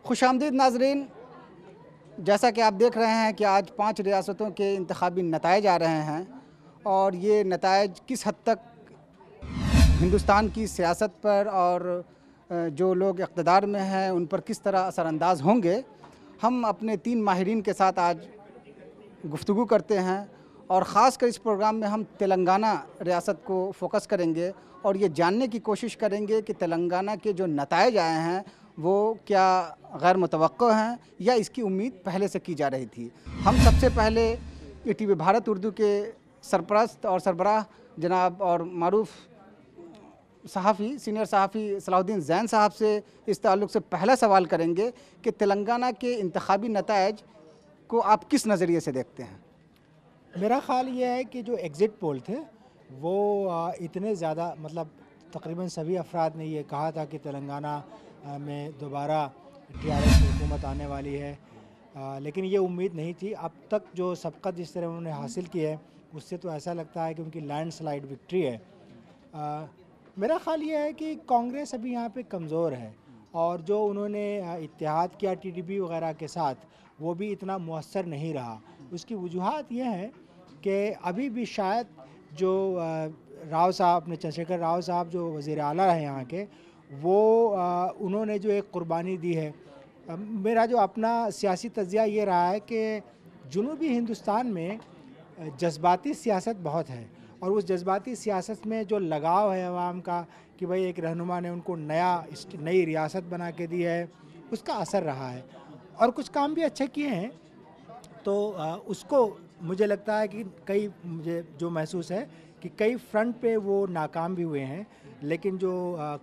खुशामदीद नाजरीन, जैसा कि आप देख रहे हैं कि आज 5 रियासतों के इंतखाबी नताइज आ रहे हैं और ये नताइज किस हद तक हिंदुस्तान की सियासत पर और जो लोग इक़्तिदार में हैं उन पर किस तरह असरअंदाज होंगे, हम अपने 3 माहिरीन के साथ आज गुफ्तगू करते हैं। और ख़ास कर इस प्रोग्राम में हम तेलंगाना रियासत को फ़ोकस करेंगे और ये जानने की कोशिश करेंगे कि तेलंगाना के जो नताइज आए हैं वो क्या गैर मुतवक्को हैं या इसकी उम्मीद पहले से की जा रही थी। हम सबसे पहले ईटीवी भारत उर्दू के सरपरस्त और सरबराह जनाब और मारूफ सहाफ़ी सीनियर सहाफ़ी सलाहुद्दीन ज़ैन साहब से इस ताल्लुक़ से पहला सवाल करेंगे कि तेलंगाना के इंतखाबी नताइज को आप किस नज़रिए से देखते हैं? मेरा ख़्याल ये है कि जो एग्ज़िट पोल थे वो इतने ज़्यादा मतलब तकरीबन सभी अफराद ने ये कहा था कि तेलंगाना में दोबारा टीआरएस की हुकूमत आने वाली है, लेकिन ये उम्मीद नहीं थी। अब तक जो सबकत जिस तरह उन्होंने हासिल की है उससे तो ऐसा लगता है कि उनकी लैंडस्लाइड विक्ट्री है। मेरा ख़्याल ये है कि कांग्रेस अभी यहाँ पे कमज़ोर है और जो उन्होंने इत्तेहाद किया टीडीपी वगैरह के साथ वो भी इतना मुअस्सर नहीं रहा। उसकी वजूहात ये है कि अभी भी शायद जो राव साहब अपने चंद्रशेखर राव साहब जो वज़ीर आला है यहाँ के, वो उन्होंने जो एक कुर्बानी दी है। मेरा जो अपना सियासी तज़िया ये रहा है कि जुनूबी हिंदुस्तान में जज्बाती सियासत बहुत है और उस जज्बाती सियासत में जो लगाव है अवाम का कि भाई एक रहनुमा ने उनको नई रियासत बना के दी है, उसका असर रहा है और कुछ काम भी अच्छे किए हैं। तो उसको मुझे लगता है कि मुझे जो महसूस है कि कई फ्रंट पे वो नाकाम भी हुए हैं, लेकिन जो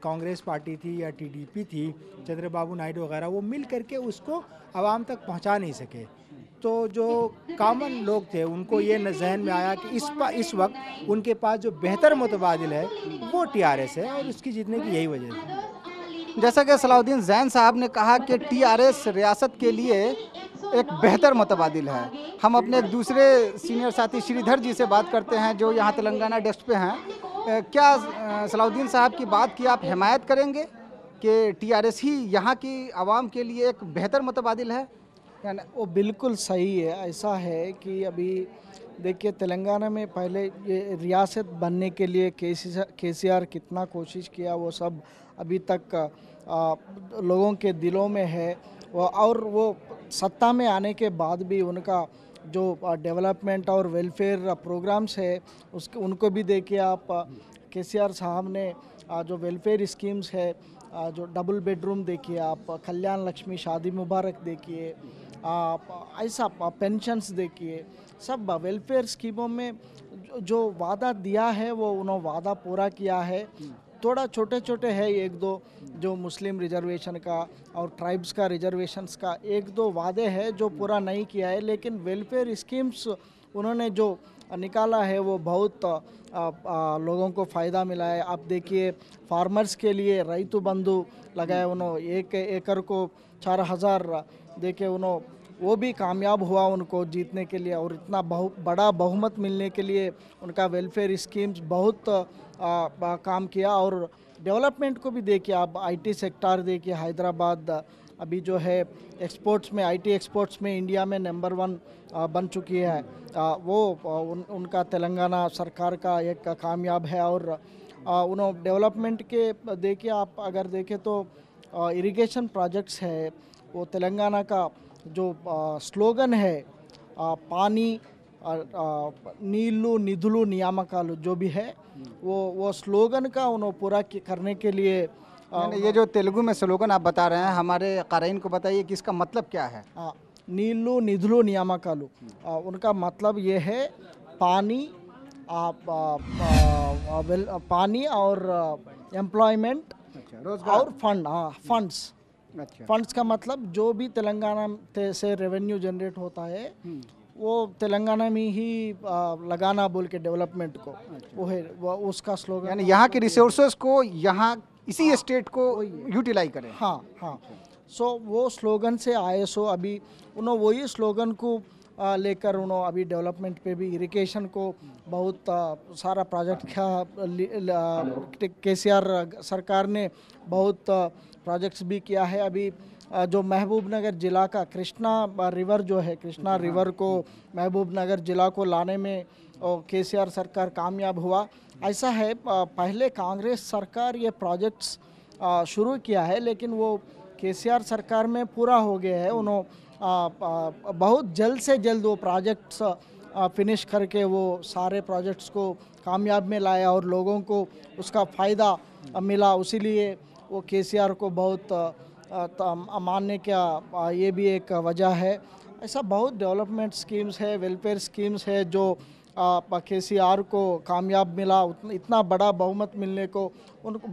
कांग्रेस पार्टी थी या टीडीपी थी, चंद्रबाबू नायडू वगैरह, वो मिल करके उसको आवाम तक पहुंचा नहीं सके। तो जो कॉमन लोग थे उनको ये जहन में आया कि इस वक्त उनके पास जो बेहतर मुतबादिल है वो टीआरएस है और उसकी जीतने की यही वजह है। जैसा कि सलाहुद्दीन ज़ैन साहब ने कहा कि टीआरएस रियासत के लिए एक बेहतर मुतबादिल है। हम अपने एक दूसरे सीनियर साथी श्रीधर जी से बात करते हैं जो यहाँ तेलंगाना डेस्क पे हैं। क्या सलाहुद्दीन साहब की बात की आप हिमायत करेंगे कि टीआरएस ही यहाँ की आवाम के लिए एक बेहतर मुतबादिल है? वो बिल्कुल सही है। ऐसा है कि अभी देखिए तेलंगाना में पहले ये रियासत बनने के लिए केसीआर कितना कोशिश किया वो सब अभी तक लोगों के दिलों में है। और वो सत्ता में आने के बाद भी उनका जो डेवलपमेंट और वेलफेयर प्रोग्राम्स है उनको भी देखिए आप। केसीआर साहब ने जो वेलफेयर स्कीम्स है, जो डबल बेडरूम देखिए आप, कल्याण लक्ष्मी शादी मुबारक देखिए, ऐसा पेंशन्स देखिए, सब वेलफेयर स्कीमों में जो वादा दिया है वो उन्होंने वादा पूरा किया है। थोड़ा छोटे छोटे है एक दो जो मुस्लिम रिजर्वेशन का और ट्राइब्स का रिजर्वेशंस का एक दो वादे हैं जो पूरा नहीं किया है, लेकिन वेलफेयर स्कीम्स उन्होंने जो निकाला है वो बहुत लोगों को फ़ायदा मिला है। आप देखिए फार्मर्स के लिए रैतु बंधु लगाए उन्होंने, 1 एकड़ को 4000 देखिए उन्होंने, वो भी कामयाब हुआ उनको जीतने के लिए और इतना बड़ा बहुमत मिलने के लिए उनका वेलफेयर स्कीम्स बहुत काम किया। और डेवलपमेंट को भी देखिए आप, आईटी सेक्टर देखिए, हैदराबाद अभी जो है एक्सपोर्ट्स में, आईटी एक्सपोर्ट्स में इंडिया में नंबर 1 बन चुकी है। वो उनका तेलंगाना सरकार का एक कामयाब है। और उन्होंने डेवलपमेंट के देखिए आप अगर देखें तो इरिगेशन प्रोजेक्ट्स है, वो तेलंगाना का जो स्लोगन है पानी नीलू निधुलू नियामकालू जो भी है वो स्लोगन का उन्होंने पूरा करने के लिए ये जो तेलुगु में स्लोगन आप बता रहे हैं हमारे क़ारीन को बताइए कि इसका मतलब क्या है? नीलू निधुलू नियामकालू, उनका मतलब ये है पानी पानी और एम्प्लॉयमेंट और फंड्स। फंड्स का मतलब जो भी तेलंगाना से रेवेन्यू जनरेट होता है वो तेलंगाना में ही लगाना बोल के डेवलपमेंट को, वो है वो उसका स्लोगन। यानी यहाँ के रिसोर्सेज को यहाँ इसी स्टेट को यूटिलाइज करें। हाँ। सो वो स्लोगन से आए। सो अभी उन्होंने वही स्लोगन को लेकर उन्होंने अभी डेवलपमेंट पे भी इरिगेशन को बहुत सारा प्रोजेक्ट केसीआर सरकार ने बहुत प्रोजेक्ट्स भी किया है। अभी जो महबूब नगर ज़िला का कृष्णा रिवर जो है, कृष्णा रिवर को महबूब नगर ज़िला को लाने में केसीआर सरकार कामयाब हुआ। ऐसा है, पहले कांग्रेस सरकार ये प्रोजेक्ट्स शुरू किया है, लेकिन वो केसीआर सरकार में पूरा हो गया है। उन्होंने बहुत जल्द से जल्द वो प्रोजेक्ट्स फिनिश करके वो सारे प्रोजेक्ट्स को कामयाब में लाया और लोगों को उसका फ़ायदा मिला। उसीलिए वो केसीआर को बहुत मानने का ये भी एक वजह है। ऐसा बहुत डेवलपमेंट स्कीम्स है, वेलफेयर स्कीम्स है जो केसीआर को कामयाब मिला। इतना बड़ा बहुमत मिलने को उनको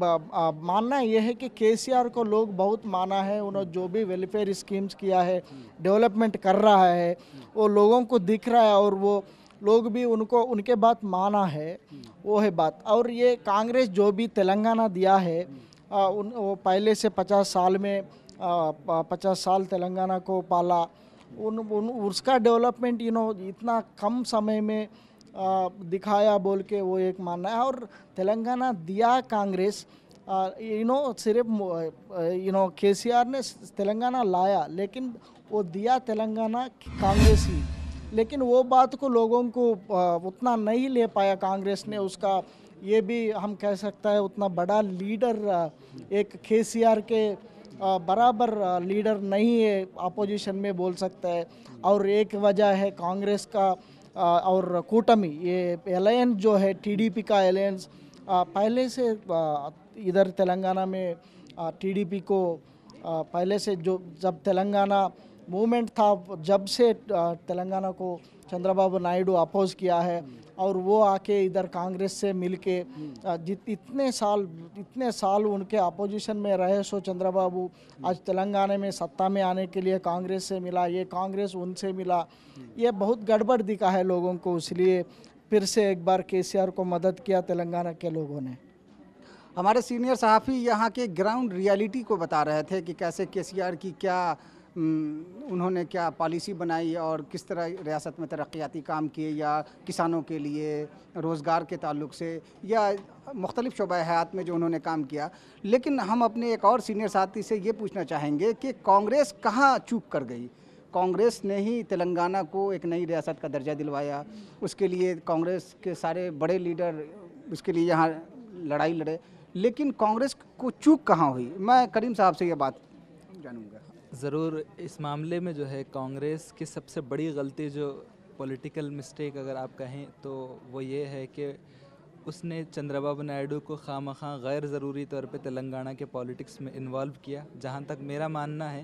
मानना यह है कि केसीआर को लोग बहुत माना है। उन्होंने जो भी वेलफेयर स्कीम्स किया है, डेवलपमेंट कर रहा है, वो लोगों को दिख रहा है और वो लोग भी उनको उनके बात माना है, वो है बात। और ये कांग्रेस जो भी तेलंगाना दिया है, वो पहले से 50 साल में 50 साल तेलंगाना को पाला, उसका डेवलपमेंट इतना कम समय में दिखाया बोल के वो एक मानना है। और तेलंगाना दिया कांग्रेस, सिर्फ केसीआर ने तेलंगाना लाया, लेकिन वो दिया तेलंगाना कांग्रेस ही। लेकिन वो बात को लोगों को उतना नहीं ले पाया कांग्रेस ने। उसका ये भी हम कह सकता है उतना बड़ा लीडर एक केसीआर के बराबर लीडर नहीं है, अपोजिशन में बोल सकता है। और एक वजह है कांग्रेस का और कूटमी, ये अलायंस जो है टीडीपी का अलायंस, पहले से इधर तेलंगाना में टीडीपी को पहले से जो जब तेलंगाना मूवमेंट था, जब से तेलंगाना को चंद्रबाबू नायडू अपोज किया है। और वो आके इधर कांग्रेस से मिलके इतने साल उनके अपोजिशन में रहे। सो चंद्रबाबू आज तेलंगाना में सत्ता में आने के लिए कांग्रेस से मिला, ये कांग्रेस उनसे मिला, ये बहुत गड़बड़ दिखा है लोगों को। इसलिए फिर से एक बार केसीआर को मदद किया तेलंगाना के लोगों ने। हमारे सीनियर सहाफ़ी यहाँ के ग्राउंड रियलिटी को बता रहे थे कि कैसे केसीआर की क्या उन्होंने क्या पॉलिसी बनाई और किस तरह रियासत में तरक्याती काम किए, या किसानों के लिए रोज़गार के ताल्लुक से, या मुख्तलिफ़ शोबा हयात में जो उन्होंने काम किया। लेकिन हम अपने एक और सीनियर साथी से ये पूछना चाहेंगे कि कांग्रेस कहाँ चूक कर गई। कांग्रेस ने ही तेलंगाना को एक नई रियासत का दर्जा दिलवाया, उसके लिए कांग्रेस के सारे बड़े लीडर उसके लिए यहाँ लड़ाई लड़े, लेकिन कांग्रेस को चूक कहाँ हुई। मैं करीम साहब से ये बात जानूँगा। ज़रूर, इस मामले में जो है कांग्रेस की सबसे बड़ी गलती, जो पॉलिटिकल मिस्टेक अगर आप कहें, तो वो ये है कि उसने चंद्रबाबू नायडू को खामखा गैर ज़रूरी तौर पे तेलंगाना के पॉलिटिक्स में इन्वॉल्व किया। जहाँ तक मेरा मानना है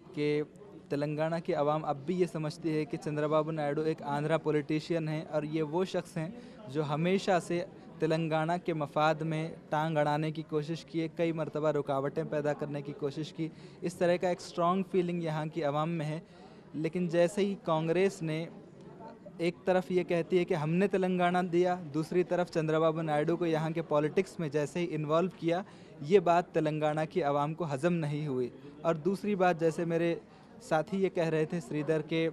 कि तेलंगाना की आवाम अब भी ये समझती है कि चंद्रबाबू नायडू एक आंध्रा पॉलिटिशियन है और ये वो शख्स हैं जो हमेशा से तेलंगाना के मफाद में टांग अड़ाने की कोशिश की, कई मरतबा रुकावटें पैदा करने की कोशिश की। इस तरह का एक स्ट्रॉन्ग फीलिंग यहाँ की आवाम में है। लेकिन जैसे ही कांग्रेस ने एक तरफ ये कहती है कि हमने तेलंगाना दिया, दूसरी तरफ चंद्रबाबू नायडू को यहाँ के पॉलिटिक्स में जैसे ही इन्वॉल्व किया, ये बात तेलंगाना की आवाम को हज़म नहीं हुई। और दूसरी बात, जैसे मेरे साथी ये कह रहे थे श्रीधर, के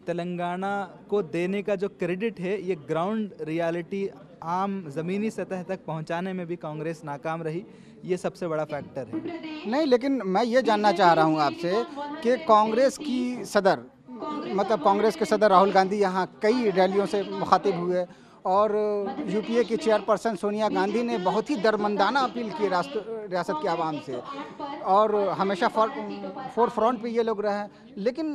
तेलंगाना को देने का जो क्रेडिट है, ये ग्राउंड रियलिटी आम ज़मीनी सतह तक पहुंचाने में भी कांग्रेस नाकाम रही। ये सबसे बड़ा फैक्टर है। नहीं, लेकिन मैं ये जानना चाह रहा हूँ आपसे कि कांग्रेस की सदर, मतलब कांग्रेस के सदर राहुल गांधी यहाँ कई रैलियों से मुखातिब हुए और यूपीए की चेयरपर्सन सोनिया गांधी ने बहुत ही दरमंदाना अपील की रियासत की आवाम से, और हमेशा फोर फ्रंट पे ये लोग रहे। लेकिन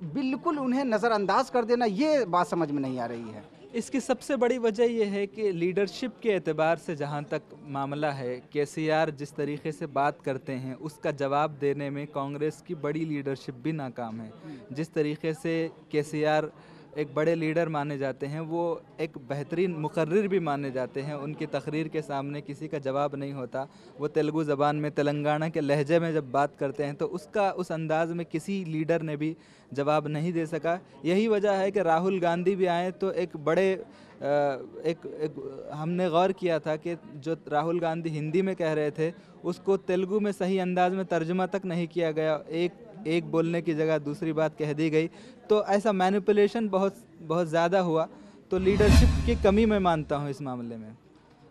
बिल्कुल उन्हें नज़रअंदाज कर देना, ये बात समझ में नहीं आ रही है। इसकी सबसे बड़ी वजह यह है कि लीडरशिप के एतबार से जहाँ तक मामला है, केसीआर जिस तरीके से बात करते हैं उसका जवाब देने में कांग्रेस की बड़ी लीडरशिप भी नाकाम है। जिस तरीके से केसीआर एक बड़े लीडर माने जाते हैं, वो एक बेहतरीन मुकर्रिर भी माने जाते हैं। उनकी तकरीर के सामने किसी का जवाब नहीं होता। वो तेलुगु ज़बान में, तेलंगाना के लहजे में जब बात करते हैं तो उसका उस अंदाज़ में किसी लीडर ने भी जवाब नहीं दे सका। यही वजह है कि राहुल गांधी भी आए तो एक बड़े हमने गौर किया था कि जो राहुल गांधी हिंदी में कह रहे थे उसको तेलुगु में सही अंदाज में तर्जुमा तक नहीं किया गया। एक बोलने की जगह दूसरी बात कह दी गई। तो ऐसा मैनिपुलेशन बहुत ज़्यादा हुआ। तो लीडरशिप की कमी मैं मानता हूँ इस मामले में।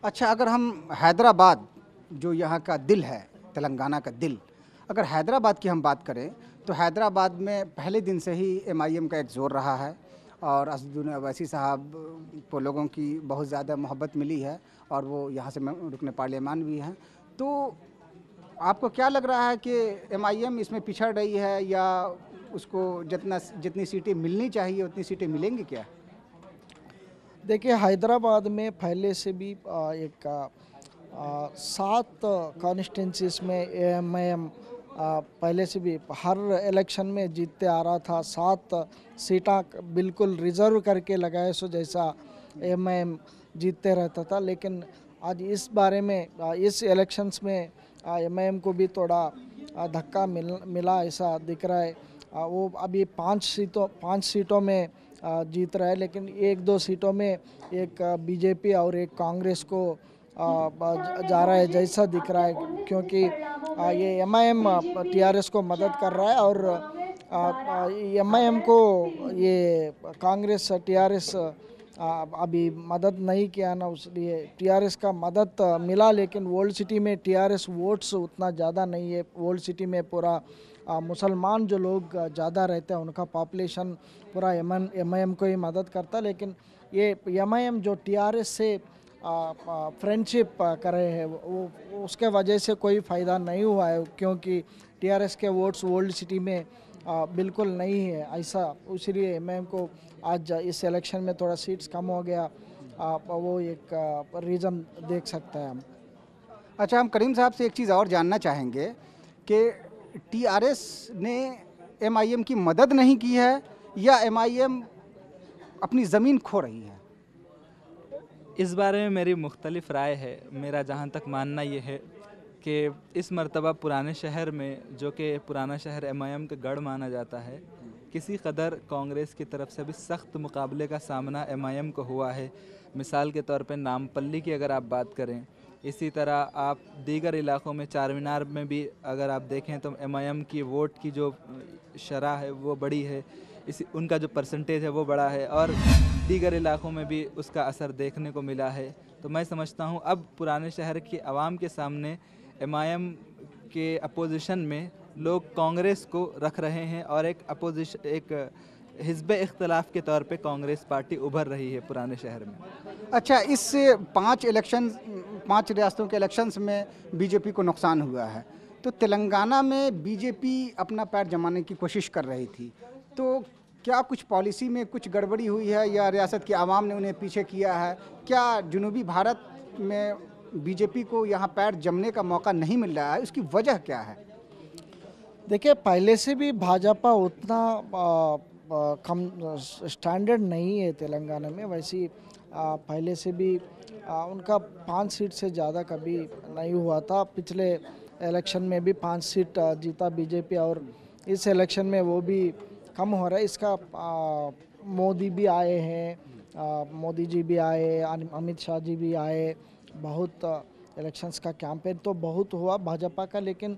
अच्छा, अगर हम हैदराबाद जो यहाँ का दिल है, तेलंगाना का दिल, अगर हैदराबाद की हम बात करें तो हैदराबाद में पहले दिन से ही एमआईएम का एक ज़ोर रहा है और असदुद्दीन अवैसी साहब को लोगों की बहुत ज़्यादा मोहब्बत मिली है और वो यहाँ से रुकने पार्लियामान भी हैं। तो आपको क्या लग रहा है कि एमआईएम इसमें पिछड़ रही है या उसको जितनी सीटें मिलनी चाहिए उतनी सीटें मिलेंगी क्या? देखिए, हैदराबाद में पहले से भी एक 7 कॉन्स्टिट्यूंसीज में एएमआईएम पहले से भी हर इलेक्शन में जीतते आ रहा था। 7 सीटें बिल्कुल रिजर्व करके लगाए, सो जैसा एएमआईएम जीतते रहता था। लेकिन आज इस बारे में इस इलेक्शंस में एमआईएम को भी थोड़ा धक्का मिला ऐसा दिख रहा है। वो अभी 5 सीटों में जीत रहा है, लेकिन 1-2 सीटों में एक बीजेपी और एक कांग्रेस को जा रहा है जैसा दिख रहा है, क्योंकि ये एमआईएम टीआरएस को मदद कर रहा है और एमआईएम को ये कांग्रेस टीआरएस अभी मदद नहीं किया ना, उसलिए टीआरएस का मदद मिला। लेकिन ओल्ड सिटी में टीआरएस वोट्स उतना ज़्यादा नहीं है। ओल्ड सिटी में पूरा मुसलमान जो लोग ज़्यादा रहते हैं, उनका पॉपुलेशन पूरा एमआईएम को ही मदद करता। लेकिन ये एमआईएम जो टीआरएस से फ्रेंडशिप कर रहे हैं, वो उसके वजह से कोई फ़ायदा नहीं हुआ है, क्योंकि टीआरएस के वोट्स ओल्ड सिटी में बिल्कुल नहीं है ऐसा। इसलिए एमआईएम को आज इस इलेक्शन में थोड़ा सीट्स कम हो गया, वो एक रीज़न देख सकते हैं हम। अच्छा, हम करीम साहब से एक चीज़ और जानना चाहेंगे कि टीआरएस ने एमआईएम की मदद नहीं की है या एमआईएम अपनी ज़मीन खो रही है? इस बारे में मेरी मुख्तलिफ राय है। मेरा जहाँ तक मानना ये है कि इस मर्तबा पुराने शहर में, जो कि पुराना शहर एमआईएम का गढ़ माना जाता है, किसी कदर कांग्रेस की तरफ से भी सख्त मुकाबले का सामना एमआईएम को हुआ है। मिसाल के तौर पे नामपल्ली की अगर आप बात करें, इसी तरह आप दीगर इलाक़ों में चारमीनार में भी अगर आप देखें तो एमआईएम की वोट की जो शरह है वो बड़ी है, उनका जो परसेंटेज है वो बड़ा है और दीगर इलाक़ों में भी उसका असर देखने को मिला है। तो मैं समझता हूँ अब पुराने शहर की आवाम के सामने एमआईएम के अपोजिशन में लोग कांग्रेस को रख रहे हैं और एक हिज़्ब इख्तलाफ के तौर पे कांग्रेस पार्टी उभर रही है पुराने शहर में। अच्छा, इस 5 रियासतों के इलेक्शंस में बीजेपी को नुकसान हुआ है, तो तेलंगाना में बीजेपी अपना पैर जमाने की कोशिश कर रही थी, तो क्या कुछ पॉलिसी में कुछ गड़बड़ी हुई है या रियासत की आवाम ने उन्हें पीछे किया है? क्या जनूबी भारत में बीजेपी को यहाँ पैर जमने का मौका नहीं मिल रहा है, उसकी वजह क्या है? देखिए, पहले से भी भाजपा उतना कम स्टैंडर्ड नहीं है तेलंगाना में। वैसे पहले से भी उनका 5 सीट से ज़्यादा कभी नहीं हुआ था। पिछले इलेक्शन में भी 5 सीट जीता बीजेपी और इस इलेक्शन में वो भी कम हो रहा है। इसका मोदी भी आए हैं, मोदी जी भी आए, अमित शाह जी भी आए, बहुत इलेक्शंस का कैंपेन तो बहुत हुआ भाजपा का। लेकिन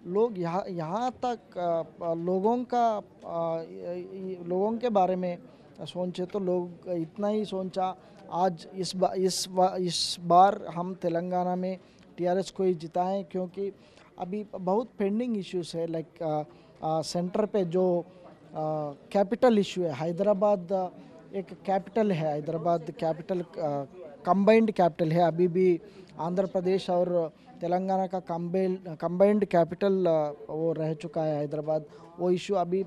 लोग यहाँ तक लोगों के बारे में सोचे तो लोग इतना ही सोचा। आज इस बार हम तेलंगाना में टीआरएस को ही जिताएं, क्योंकि अभी बहुत पेंडिंग इश्यूज है। लाइक सेंटर पे जो कैपिटल इशू है, हैदराबाद एक कैपिटल है, हैदराबाद कैपिटल कंबाइंड कैपिटल है। अभी भी आंध्र प्रदेश और तेलंगाना का कंबाइंड कैपिटल वो रह चुका है हैदराबाद। वो इशू अभी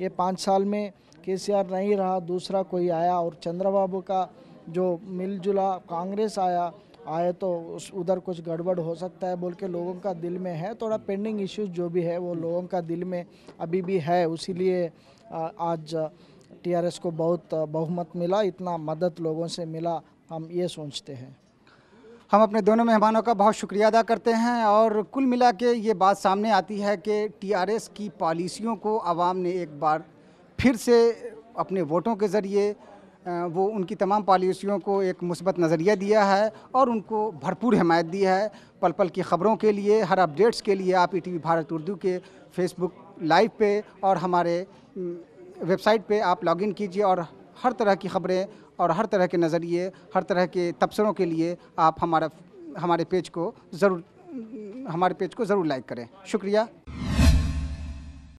ये 5 साल में केसीआर नहीं रहा, दूसरा कोई आया और चंद्रबाबू का जो मिलजुला कांग्रेस आए तो उधर कुछ गड़बड़ हो सकता है बोल के लोगों का दिल में है। थोड़ा पेंडिंग इश्यूज जो भी है वो लोगों का दिल में अभी भी है, इसीलिए आज टीआरएस को बहुत बहुमत मिला, इतना मदद लोगों से मिला, हम ये सोचते हैं। हम अपने दोनों मेहमानों का बहुत शुक्रिया अदा करते हैं और कुल मिला के ये बात सामने आती है कि टीआरएस की पॉलिसियों को आवाम ने एक बार फिर से अपने वोटों के ज़रिए वो उनकी तमाम पॉलिसियों को एक मुस्बत नज़रिया दिया है और उनको भरपूर हिमायत दी है। पल पल की ख़बरों के लिए, हर अपडेट्स के लिए आप ईटीवी भारत उर्दू के फेसबुक लाइव पे और हमारे वेबसाइट पे आप लॉगिन कीजिए और हर तरह की ख़बरें और हर तरह के नज़रिए, हर तरह के तबसरों के लिए आप हमारे पेज को ज़रूर लाइक करें। शुक्रिया।